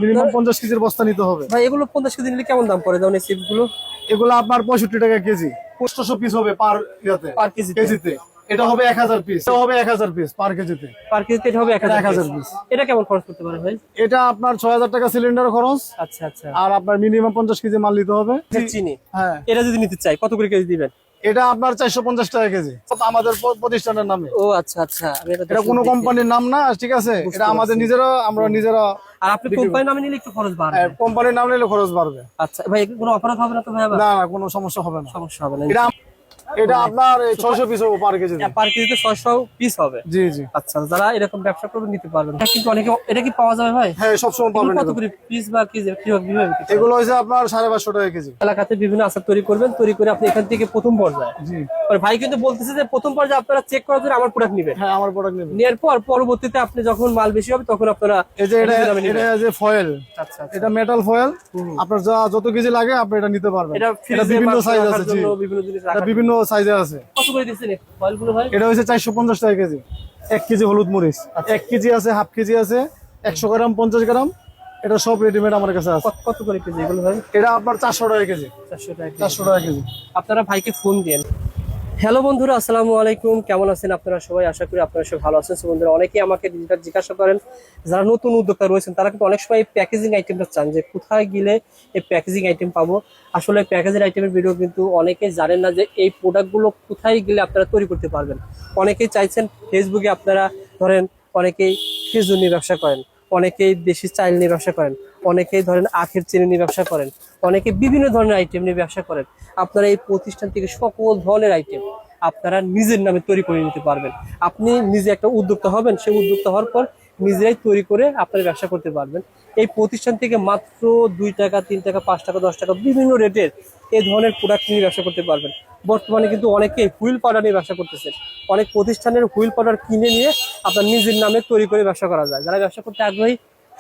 Minimum 50 কেজির বস্তা নিতে হবে। ভাই এগুলো 50 কেজি নিলে কেমন দাম পড়ে যেমন এই চিপস গুলো? এগুলো আপনার 65 টাকা কেজি, 800 পিস হবে পার পার কেজিতে? কেজিতে। এটা হবে 1000 পিস, এটা হবে 1000 পিস পার কেজিতে। পার কেজিতে এটা হবে 1000 1000 পিস। এটা কেমন খরচ করতে পারে ভাই? এটা আপনার 6000 টাকা সিলিন্ডার খরচ। আচ্ছা আচ্ছা। আর আপনার মিনিমাম 50 কেজি মাল নিতে হবে। চিনি, হ্যাঁ, এটা যদি নিতে চাই কত করে কেজি দিবেন? এটা আপনার 450 টাকা কেজি, আমাদের প্রতিষ্ঠানের নামে। ও আচ্ছা আচ্ছা, আমি এটা কোনো কোম্পানির নাম না, ঠিক আছে? এটা আমাদের নিজেরা, আমরা নিজেরা। আর আপনি কোম্পানির নামে নিলে একটু খরচ বাড়বে। কোম্পানির নাম নিলে খরচ বাড়বে। আচ্ছা ভাই, কোনো অপরাধ হবে না তো ভাই? না না, কোনো সমস্যা হবে না। সমস্যা হবে না। এটা আপনার 600 পিস হবে পার কেজি। পার কেজিতে 600 পিস হবে? জি জি। আচ্ছা, যারা এরকম ব্যবসা করবে নিতে পারবেন। এটা কিন্তু অনেকে, এটা কি পাওয়া যাবে ভাই? হ্যাঁ, সব সময় পাবেন। কত করে পিস বা কেজি কিভাবে? এগুলো হইছে আপনার 550 টাকা কেজি। এলাকাতে বিভিন্ন আচার তৈরি করবেন, তৈরি করে আপনি এখান থেকে প্রথম পর্যায়ে। জি। আর ভাই কিন্তু বলতেছে যে প্রথম পর্যায়ে আপনারা চেক করার জন্য আমার প্রোডাক্ট নেবেন। হ্যাঁ, আমার প্রোডাক্ট নেবেন। নেয়ার পর পরবর্তীতে আপনি যখন মাল বেশি হবে তখন আপনারা এই যে এটা যে ফয়েল, আচ্ছা এটা মেটাল ফয়েল। আপনার যত কেজি লাগে আপনি এটা নিতে পারবেন। এটা বিভিন্ন সাইজ আছে। জি, বিভিন্ন জিনিস এটা বিভিন্ন সাইজে আছে। কত করে দিচ্ছেন ফয়েলগুলো ভাই? এটা হইছে 450 টাকা কেজি। 1 কেজি হলুদ মরিচ, 1 কেজি আছে, হাফ কেজি আছে, 100 গ্রাম, 50 গ্রাম। এটা সব রেডিমেড আমার কাছে আছে। কত করে কেজি এগুলো ভাই? এটা আপনার 400 টাকা কেজি। 400 টাকা কেজি। আপনারা ভাইকে ফোন দেন। হ্যালো বন্ধুরা, আসসালামু আলাইকুম। কেমন আছেন আপনারা সবাই? আশা করি আপনারা সবাই ভালো আছেন। বন্ধুরা, অনেকেই আমাকে জিজ্ঞাসা করেন, যারা নতুন উদ্যোক্তা রয়েছেন তারা কিন্তু অনেক সময় প্যাকেজিং আইটেমটা চান, যে কোথায় গেলে এই প্যাকেজিং আইটেম পাবো। আসলে প্যাকেজিং আইটেমের ভিডিও কিন্তু অনেকেই জানেন না যে এই প্রোডাক্টগুলো কোথায় গেলে আপনারা তৈরি করতে পারবেন। অনেকেই চাইছেন ফেসবুকে, আপনারা ধরেন অনেকেই খেজুর নিয়ে ব্যবসা করেন, অনেকেই দেশি চাল নিয়ে ব্যবসা করেন, অনেকেই ধরেন আখের চিনি নিয়ে ব্যবসা করেন, অনেকে বিভিন্ন ধরনের আইটেম নিয়ে ব্যবসা করেন। আপনারা এই প্রতিষ্ঠান থেকে সকল ধরনের আইটেম আপনারা নিজের নামে তৈরি করে নিতে পারবেন। আপনি নিজে একটা উদ্যোক্তা হবেন, সেই উদ্যোক্তা হওয়ার পর নিজেরাই তৈরি করে আপনারা ব্যবসা করতে পারবেন। এই প্রতিষ্ঠান থেকে মাত্র 2 টাকা, 3 টাকা, 5 টাকা, 10 টাকা বিভিন্ন রেটের এই ধরনের প্রোডাক্ট নিয়ে ব্যবসা করতে পারবেন। বর্তমানে কিন্তু অনেকেই হুইল পাউডার নিয়ে ব্যবসা করতেছেন। অনেক প্রতিষ্ঠানের হুইল পাউডার কিনে নিয়ে আপনার নিজের নামে তৈরি করে ব্যবসা করা যায়। যারা ব্যবসা করতে আগ্রহী,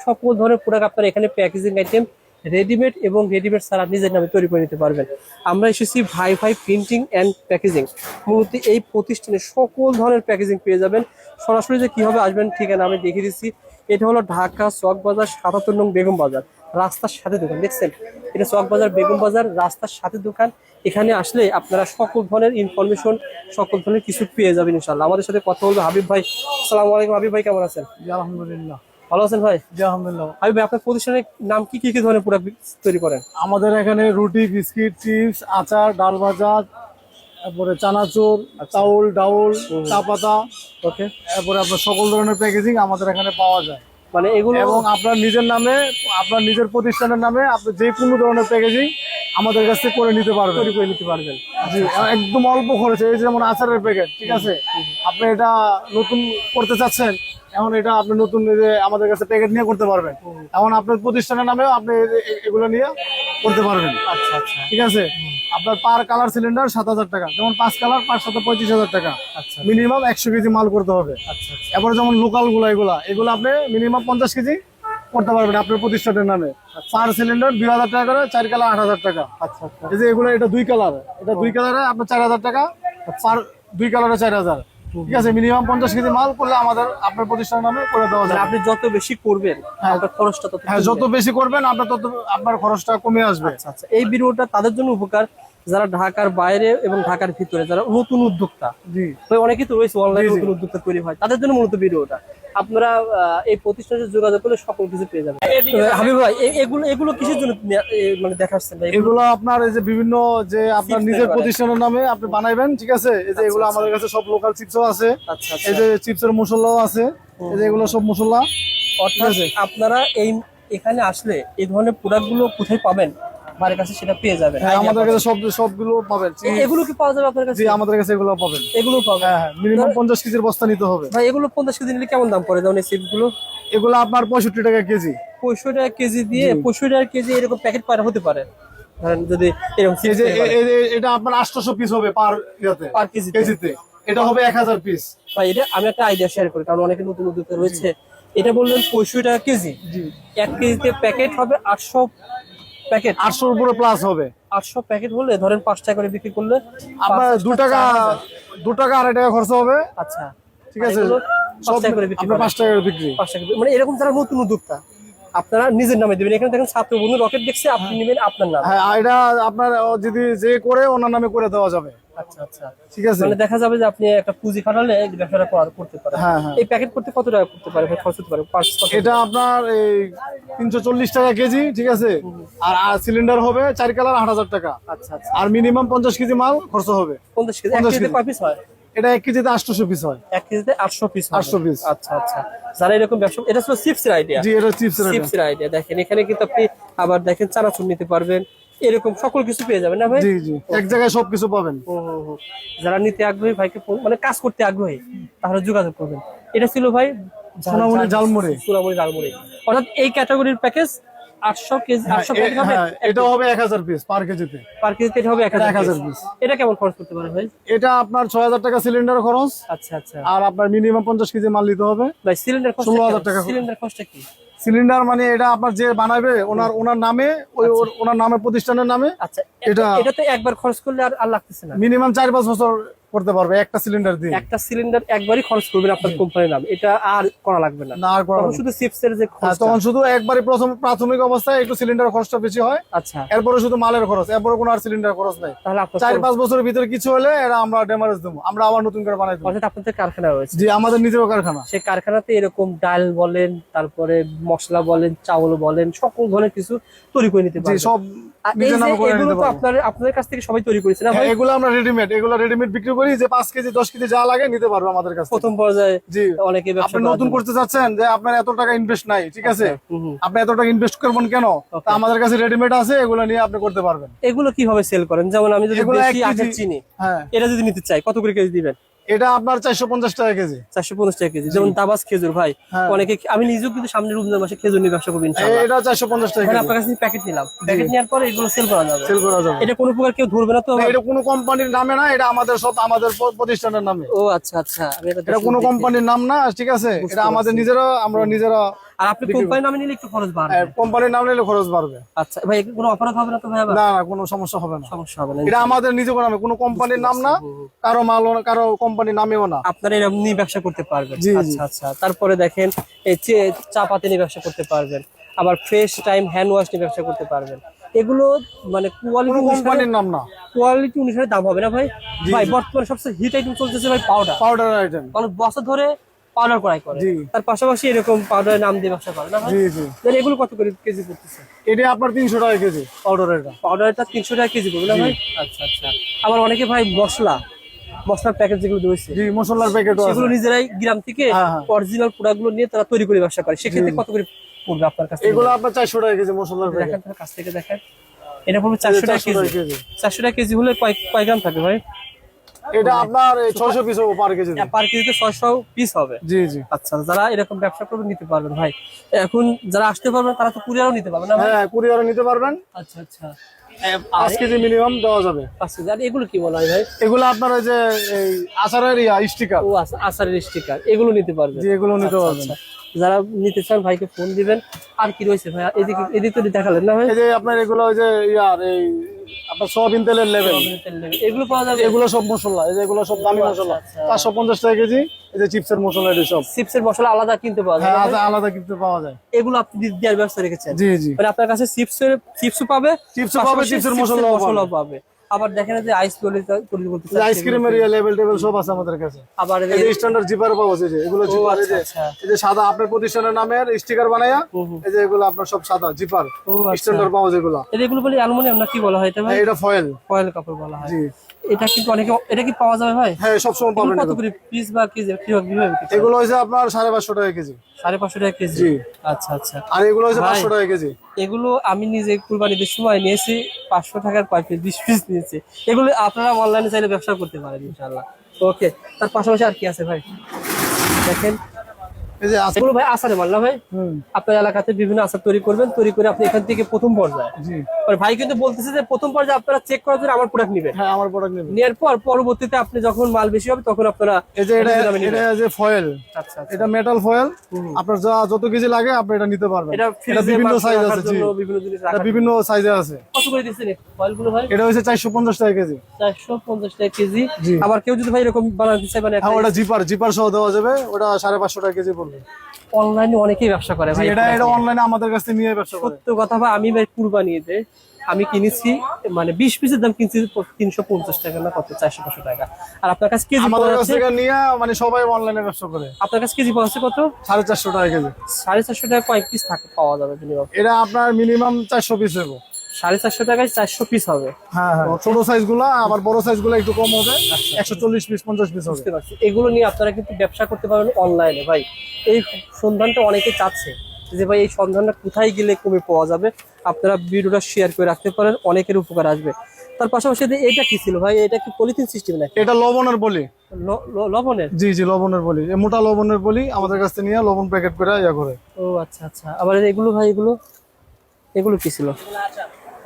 সকল ধরনের প্রোডাক্ট আপনারা এখানে প্যাকেজিং আইটেম রেডিমেড এবং রেডিমেড ছাড়া নিজের নামে তৈরি করে নিতে পারবেন। আমরা এসেছি ভাই ভাই প্রিন্টিং অ্যান্ড প্যাকেজিং। মূলত এই প্রতিষ্ঠানে সকল ধরনের প্যাকেজিং পেয়ে যাবেন। সরাসরি যে কিভাবে আসবেন ঠিকানা আমি দেখিয়ে দিচ্ছি। এটা হলো ঢাকা চক বাজার 77 নং বেগম বাজার, রাস্তার সাথে দোকান। দেখছেন, এটা চক বাজার বেগম বাজার, রাস্তার সাথে দোকান। এখানে আসলে আপনারা সকল ধরনের ইনফরমেশন, সকল ধরনের কিছু পেয়ে যাবেন ইনশাআল্লাহ। আমাদের সাথে কথা বলবো হাবিব ভাই। আসসালামু আলাইকুম হাবিব ভাই, কেমন আছেন? আলহামদুলিল্লাহ। ভালো আছেন ভাই? জি আলহামদুলিল্লাহ। হাবিব ভাই, আপনার প্রতিষ্ঠানের নাম কি ধরনের প্রোডাক্ট তৈরি করেন? আমাদের এখানে রুটি, বিস্কিট, চিপস, আচার, ডাল ভাজা, তারপরে চানাচুর, চাউল, ডাউল, চা পাতা, ওকে। তারপরে আপনার সকল ধরনের প্যাকেজিং আমাদের এখানে পাওয়া যায়। মানে এগুলো এবং আপনার নিজের নামে, আপনার নিজের প্রতিষ্ঠানের নামে আপনি যে কোনো ধরনের প্যাকেজিং আমাদের কাছ থেকে করে নিতে পারবেন, তৈরি করে নিতে পারবেন। জি, একদম অল্প খরচে। এই যেমন আচারের প্যাকেট, ঠিক আছে, আপনি এটা নতুন করতে চাচ্ছেন, এখন এটা আপনি নতুন আমাদের কাছে প্যাকেট নিয়ে করতে পারবেন। এখন আপনার প্রতিষ্ঠানের নামেও আপনি এগুলো নিয়ে করতে পারবেন। আচ্ছা আচ্ছা, ঠিক আছে। আপনার পার কালার সিলিন্ডার 7000 টাকা, যেমন 5 কালার 5 7 35,000 টাকা। আচ্ছা, মিনিমাম 100 কেজি মাল করতে হবে। আচ্ছা আচ্ছা। এরপরে যেমন লোকাল এগুলো আপনি মিনিমাম 50 কেজি করতে পারবেন আপনার প্রতিষ্ঠানের নামে। পার সিলিন্ডার 2000 টাকা করে, 4 কালার 8000 টাকা। আচ্ছা আচ্ছা। এই যে এগুলো, এটা 2 কালার, এটা 2 কালারে আপনার 4000 টাকা পার, 2 কালারে 4000। ঠিক আছে, মিনিমাম 50 কেজি মাল করলে আপনার প্রতিষ্ঠানের নামে করে দেওয়া যায়। আপনি যত বেশি করবেন আপনার খরচটা তত, হ্যাঁ, যত বেশি করবেন আপনার খরচটা কমে আসবে। আচ্ছা আচ্ছা। এই ভিডিওটা তাদের জন্য উপকার যারা ঢাকার বাইরে এবং ঢাকার ভিতরে যারা নতুন উদ্যোক্তা। জি, অনেকেই তো রয়েছে অনলাইনে নতুন উদ্যোক্তা তৈরি হয়, তাদের জন্য মূলত ভিডিওটা। আপনারা এই প্রতিষ্ঠানে যোগাযোগ করলে সকল কিছু পেয়ে যাবেন। হাবিব ভাই, এগুলো কিসের জন্য মানে দেখাচ্ছেন? এগুলো আপনার এই যে বিভিন্ন যে আপনার নিজের প্রতিষ্ঠানের নামে আপনি বানাইবেন, ঠিক আছে। এই যে এগুলো আমাদের কাছে সব লোকাল চিপসও আছে। আচ্ছা, এই যে চিপসের মশলাও আছে। এই যে এগুলো সব মশলা। অর্থাৎ আপনারা এখানে আসলে এই ধরনের প্রোডাক্টগুলো কোথায় পাবেন, আমার কাছে সেটা পেয়ে যাবেন। হ্যাঁ, আমাদের কাছে সবগুলো পাবেন। এগুলো কি পাওয়া যাবে আপনার কাছে? জি, আমাদের কাছে এগুলো পাবেন। এগুলো পাবেন? হ্যাঁ হ্যাঁ, মিনিমাম 50 কেজির বস্তা নিতে হবে। ভাই এগুলো 50 কেজি নিলে কেমন দাম পড়ে যেমন এই চিপসগুলো? এগুলো আপনার 65 টাকা কেজি। 65 টাকা কেজি দিয়ে 65 টাকা কেজি এরকম প্যাকেট পার হতে পারে। ধরেন যদি এরকম এটা আপনার 800 পিস হবে পার কেজিতে। এটা হবে 1000 পিস। ভাই এটা আমি একটা আইডিয়া শেয়ার করি, কারণ অনেকে নতুন উদ্যোক্তা রয়েছে। এটা বললেন 65 টাকা কেজি। জি, 1 কেজিতে প্যাকেট হবে 800 প্যাকেট। 800 এর উপরে প্লাস হবে। 800 প্যাকেট হলে ধরেন 5 টাকা করে বিক্রি করলে আপনার 2 টাকা 2.5 টাকা খরচ হবে। আচ্ছা, ঠিক আছে, সব টাকা করে বিক্রি, আপনার 5 টাকা করে বিক্রি। 5 টাকা মানে এরকম যারা নতুন উদ্যোক্তা আপনারা নিজের নামে দিবেন। এখানে দেখেন ছাত্র বন্ধু রকেট দেখছে, আপনি নেবেন আপনার নাম। হ্যাঁ, এটা আপনার যদি যে করে ওনার নামে করে দেওয়া যাবে। আচ্ছা আচ্ছা, ঠিক আছে। মানে দেখা যাবে যে আপনি একটা পুঁজি খাটালে এই ব্যবসাটা করতে পারেন। হ্যাঁ হ্যাঁ, এই প্যাকেট করতে কত টাকা করতে পারে ভাই, খরচ হতে পারে? এটা আপনার এই 340 টাকা কেজি, ঠিক আছে। আর সিলিন্ডার হবে 4 কালার 8000 টাকা। আচ্ছা আচ্ছা, আর মিনিমাম 50 কেজি মাল খরচ হবে। 50 কেজি। 1 50 কেজিতে কেজি। কয় পিস হয়? এটা 1 কেজিতে 800 পিস হয়। 1 কেজিতে 800 পিস। 800 পিস। আচ্ছা আচ্ছা, যারা এরকম ব্যবসা, এটা ছিল চিপসের আইডিয়া। জি, এটা চিপস চিপসের আইডিয়া। দেখেন এখানে কিন্তু আপনি আবার দেখেন চানাচুর নিতে পারবেন, এরকম সকল কিছু পেয়ে যাবেন না ভাই? জি জি, এক জায়গায় সবকিছু পাবেন। যারা নিতে আগ্রহী ভাইকে মানে কাজ করতে আগ্রহী তাহলে যোগাযোগ করবেন। এটা ছিল ভাই সোনামণি জালমুড়ি। সোনামণি জালমুড়ি, অর্থাৎ এই ক্যাটাগরির প্যাকেজ 800 কেজি। 800 কেজি হবে। হ্যাঁ, এটা হবে 1000 পিস পার কেজিতে। পার কেজিতে এটা হবে 1000 1000 পিস। পিস। এটা কেমন খরচ করতে পারে ভাই? এটা আপনার 6000 টাকা সিলিন্ডার খরচ। আচ্ছা আচ্ছা আর আপনার মিনিমাম 50 কেজি মাল নিতে হবে। ভাই সিলিন্ডার কষ্ট 16,000 টাকা। সিলিন্ডার কষ্ট কি? সিলিন্ডার মানে এটা আপনার যে বানাবে ওনার নামে, ওনার নামে, প্রতিষ্ঠানের নামে। আচ্ছা, এটা- এটাতে একবার খরচ করলে আর লাগতেছে না? মিনিমাম 4-5 বছর করতে পারবে একটা সিলিন্ডার দিয়ে। একটা সিলিন্ডার একবারই খরচ করবেন আপনার কোম্পানির নাম, এটা আর করা লাগবে না। না আর করা তখন লাগবে না। শুধু চিপসের যে হ্যাঁ, খরচ। তখন শুধু একবারই প্রাথমিক অবস্থায় একটু সিলিন্ডার খরচটা বেশি হয়। আচ্ছা, এরপরে শুধু মালের খরচ, এরপরে কোনো আর সিলিন্ডার খরচ নাই। তাহলে আপনার 4-5 বছরের ভিতরে কিছু হলে এরা আমরা ড্যামারেজ দেবো, আমরা আবার নতুন করে বানাই দেবো। অর্থাৎ আপনাদের কারখানা রয়েছে। জি, আমাদের নিজের কারখানা। সেই কারখানাতে এরকম ডাল বলেন, তারপরে মশলা বলেন, চাউল বলেন, সকল ধরনের কিছু তৈরি করে নিতে জি, পারবেন। সব আর এই নিজের যে নামে করে এগুলো নিতে তো পারবো। আপনাদের কাছ থেকে সবাই তৈরি করেছে না ভাই? হ্যাঁ, এগুলো আমরা রেডিমেড বিক্রি করি, যে 5 কেজি 10 কেজি যা লাগে নিতে পারবো আমাদের কাছে। প্রথম পর্যায়ে জি, অনেকে ব্যবসা আপনি নতুন করতে চাচ্ছেন যে আপনার এত টাকা ইনভেস্ট নাই, ঠিক আছে, আপনি এত টাকা ইনভেস্ট করবেন কেন, তা আমাদের কাছে রেডিমেড আছে, এগুলো নিয়ে আপনি করতে পারবেন। এগুলো কিভাবে সেল করেন? যেমন আমি যদি এগুলো বেশি 1 আখের কেজি। চিনি, হ্যাঁ, এটা যদি নিতে চাই কত করে কেজি দিবেন? এটা আপনার 450 টাকা কেজি। 450 টাকা কেজি। যেমন দাবাস খেজুর ভাই, হ্যাঁ। অনেকে, আমি নিজেও কিন্তু সামনে রমজান মাসে খেজুর নিয়ে ব্যবসা করবো ইনশাআল্লাহ। এটা 450 টাকা এখন কেজি আপনার কাছে প্যাকেট নিলাম, প্যাকেট নেওয়ার পরে এগুলো সেল করা যাবে। সেল করা যাবে। এটা কোনো প্রকার কেউ ধরবে না তো? না, এটা কোনো কোম্পানির নামে না, এটা আমাদের প্রতিষ্ঠানের নামে। ও আচ্ছা আচ্ছা, আমি এটা এটা কোনো কোম্পানির নাম না, ঠিক আছে, এটা আমাদের আমরা নিজেরা। আর আপনি কোম্পানির নামে নিলে একটু খরচ বাড়বে। কোম্পানির নাম নিলে খরচ বাড়বে। আচ্ছা ভাই, কোনো অপরাধ হবে না তো ভাই? আবার না না, কোনো সমস্যা হবে না। সমস্যা হবে না। এটা আমাদের নিজের নামে, কোনো কোম্পানির নাম না, কারো মাল, কারো কোম্পানির নামেও না। আপনারা এরকম নিয়ে ব্যবসা করতে পারবেন। জি, জি। আচ্ছা আচ্ছা, তারপরে দেখেন এই চা পাতি নিয়ে ব্যবসা করতে পারবেন, আবার ফ্রেশ টাইম হ্যান্ড ওয়াশ নিয়ে ব্যবসা করতে পারবেন। এগুলো মানে কোনো কোম্পানির নাম না। কোয়ালিটি অনুসারে দাম হবে না ভাই? ভাই বর্তমানে সবচেয়ে হিট আইটেম চলতেছে ভাই পাউডার আইটেম। মানুষ বছর ধরে পাউডার করাই করে, জি। তার পাশাপাশি এরকম পাউডারের নাম দিয়ে ব্যবসা করে না ভাই? জি জি, তাহলে এগুলো কত করে কেজি পড়তেছে? এটা আপনার 300 টাকা কেজি পাউডার। এটা পাউডারটা 300 টাকা কেজি পড়বে না ভাই? আচ্ছা আচ্ছা। আবার অনেকে ভাই মশলার প্যাকেট যেগুলো রয়েছে, জি, মশলার প্যাকেটও আছে। সেগুলো নিজেরাই গ্রাম থেকে হ্যাঁ, হ্যাঁ। অরিজিনাল প্রোডাক্টগুলো নিয়ে তারা তৈরি করে ব্যবসা করে, সেক্ষেত্রে কত করে পড়বে আপনার কাছে? এগুলো আপনার 400 টাকা কেজি মশলার প্যাকেট। দেখেন তার কাছ থেকে দেখেন, এটা পড়বে 400 টাকা কেজি। 400 টাকা কেজি হলে কয় গ্রাম থাকে ভাই? এটা আপনার 600 পিস হবে পার কেজি। পার কেজিতে 600 পিস হবে। জি জি, আচ্ছা, যারা এরকম ব্যবসা করবে নিতে পারবেন ভাই। এখন যারা আসতে পারবেন তারা তো কুরিয়ারও নিতে পারবেন না ভাই? হ্যাঁ, কুরিয়ারে নিতে পারবেন। আচ্ছা আচ্ছা, 5 কেজি মিনিমাম দেওয়া যাবে। 5 কেজি। আর এগুলো কি বলা হয় ভাই? এগুলো আপনার ওই যে এই আচারের স্টিকার। ও আচারের স্টিকার, এগুলো নিতে পারবেন। জি, এগুলো নিতে আচ্ছা, পারবেন। আচ্ছা। যারা নিতে চান ভাইকে ফোন দিবেন। আর কি রয়েছে ভাই? এদিকে তো দেখালেন না ভাই? এই যে আপনার এগুলো ওই যে এই আপনার সয়াবিন তেলের লেভেল, এগুলো পাওয়া যাবে? এগুলো সব মশলা, এই যে এগুলো সব দামি মশলা। আচ্ছা। 450 টাকা কেজি। এই যে চিপসের মশলা, এটা সব চিপসের মশলা আলাদা কিনতে পাওয়া যায় হ্যাঁ, না ভাই? আলাদা কিন্তু পাওয়া যায়। এগুলো আপনি দেওয়ার ব্যবস্থা রেখেছেন? জি জি, মানে আপনার কাছে চিপসও পাবে, চিপসও পাবে, চিপসের মশলাও পাবে। আবার দেখেন যে আইস তৈরি করতে আইসক্রিমের লেভেল টেবিল সব আছে আমাদের কাছে। আবার এই যে স্ট্যান্ডার্ড জিপার পাওয়া যায়, এগুলো জিপার। এই যে আচ্ছা। এই যে সাদা আপনার প্রতিষ্ঠানের নামের স্টিকার বানায়া, এই যে এগুলো আপনার সব সাদা জিপার স্ট্যান্ডার্ড পাওয়া যায়। এগুলো বলে অ্যালুমিনিয়াম না কি বলা হয় এটা ভাই? এটা ফয়েল কাপড় বলা হয়। জি, এটা কিন্তু এটা কি পাওয়া যাবে ভাই? হ্যাঁ, সব সময় পাবেন। কত করে পিস বা কেজি কিভাবে? এগুলো হইছে আপনার 550 টাকা কেজি। 550 টাকা কেজি। জি। আচ্ছা আচ্ছা। আর এগুলো হইছে ভাই, 500 টাকা কেজি। এগুলো আমি নিজে কুরবানির সময় নিয়েছি 500 টাকার কয় পিস, 20 পিস নিয়েছি। এগুলো আপনারা অনলাইনে চাইলে ব্যবসা করতে পারেন ইনশাআল্লাহ। ওকে, তার পাশাপাশি আর কি আছে ভাই? দেখেন এই যে এগুলো ভাই আচারে মাল না ভাই? আপনার এলাকাতে বিভিন্ন আচার তৈরি করবেন, তৈরি করে আপনি এখান থেকে প্রথম পর্যায়ে। জি, আর ভাই কিন্তু বলতেছে যে প্রথম পর্যায়ে আপনারা চেক করার জন্য আমার প্রোডাক্ট নেবেন। হ্যাঁ, আমার প্রোডাক্ট নেবেন। নেওয়ার পর পরবর্তীতে আপনি যখন মাল বেশি হবে তখন আপনারা এই যে এটা দামে নেবেন। যে ফয়েল, আচ্ছা আচ্ছা। এটা মেটাল ফয়েল। আপনার যত কেজি লাগে আপনি এটা নিতে পারবেন। এটা এটা বিভিন্ন সাইজ আছে। জি, বিভিন্ন জিনিস এটা রাখা। বিভিন্ন সাইজে আছে। কত করে দিচ্ছেন এই ফয়েলগুলো ভাই? এটা হইছে 450 টাকা কেজি। 450 টাকা কেজি। জি। আবার কেউ যদি ভাই এরকম বানাতে চায়, মানে হ্যাঁ, ওটা জিপার সহ দেওয়া যাবে, ওটা 550 টাকা কেজি পড়বে। অনলাইনে অনেকেই ব্যবসা করে ভাই। এটা এটা অনলাইনে আমাদের কাছে নিয়ে ব্যবসা করে। সত্য কথা ভাই, আমি ভাই কুরবানি ঈদে আমি কিনেছি, মানে 20 পিসের দাম কিনছি 350 টাকা না কত, 400-500 টাকা। আর আপনার কাছে কেজি আমাদের পাওয়া কাছ যাচ্ছে, থেকে নিয়ে মানে সবাই অনলাইনে ব্যবসা করে। আপনার কাছে কেজি পাওয়া যাচ্ছে কত? 450 টাকা কেজি। 450 টাকা কয়েক পিস থাকে পাওয়া যাবে মিনিমাম? এটা আপনার মিনিমাম 400 পিস হবে। 450 টাকায় 400 পিস হবে। হ্যাঁ হ্যাঁ, ছোট সাইজ গুলা, আবার বড় সাইজ গুলা একটু কম হবে, 140 পিস 50 পিস হবে। বুঝতে পারছি। এগুলো নিয়ে আপনারা কিন্তু ব্যবসা করতে পারবেন অনলাইনে ভাই। এই সন্ধানটা অনেকে চাচ্ছে যে ভাই এই সন্ধানটা কোথায় গেলে কমে পাওয়া যাবে, আপনারা ভিডিওটা শেয়ার করে রাখতে পারেন, অনেকের উপকার আসবে। তার পাশাপাশি এটা কি ছিল ভাই? এটা কি পলিথিন সিস্টেম নাকি? এটা লবণের বলি। লবণের? জি জি, লবণের বলি, এই মোটা লবণের বলি আমাদের কাছ থেকে নিয়ে লবণ প্যাকেট করে ইয়া করে। ও আচ্ছা আচ্ছা। আবার এগুলো ভাই, এগুলো কি ছিল?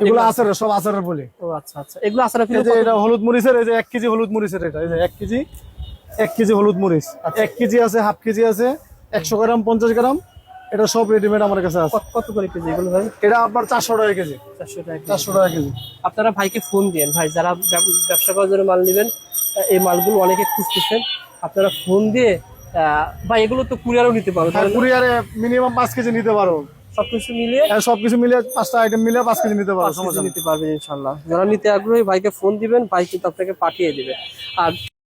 এগুলো আচারের, সব আচারের বলি। ও আচ্ছা আচ্ছা। এগুলো আসার এই যে এটা হলুদ মরিচের, এই যে 1 কেজি হলুদ মরিচের, এটা এই যে 1 কেজি হলুদ মরিচ। 1 কেজি আছে, হাফ কেজি আছে, 100 গ্রাম, 50 গ্রাম, এটা সব রেডিমেড আমার কাছে আছে। কত করে কেজি এগুলো ভাই? এটা আপনার 400 টাকা কেজি। 400 টাকা। 400 টাকা কেজি। আপনারা ভাইকে ফোন দিন ভাই, যারা ব্যবসা করার জন্য মাল নেবেন, এই মালগুলো অনেকে খুঁজতেছেন, আপনারা ফোন দিয়ে ভাই এগুলো তো কুরিয়ারও নিতে পারো, হ্যাঁ, কুরিয়ারে মিনিমাম 5 কেজি নিতে পারো। সবকিছু মিলিয়ে সবকিছু মিলিয়ে 5টা আইটেম মিলিয়ে 5 কেজি নিতে পারো, 5 কেজি সমস্যা নেই। নিতে পারবেন ইনশাল্লাহ। যারা নিতে আগ্রহী ভাইকে ফোন দিবেন, ভাই কিন্তু আপনাকে পাঠিয়ে দিবে। আর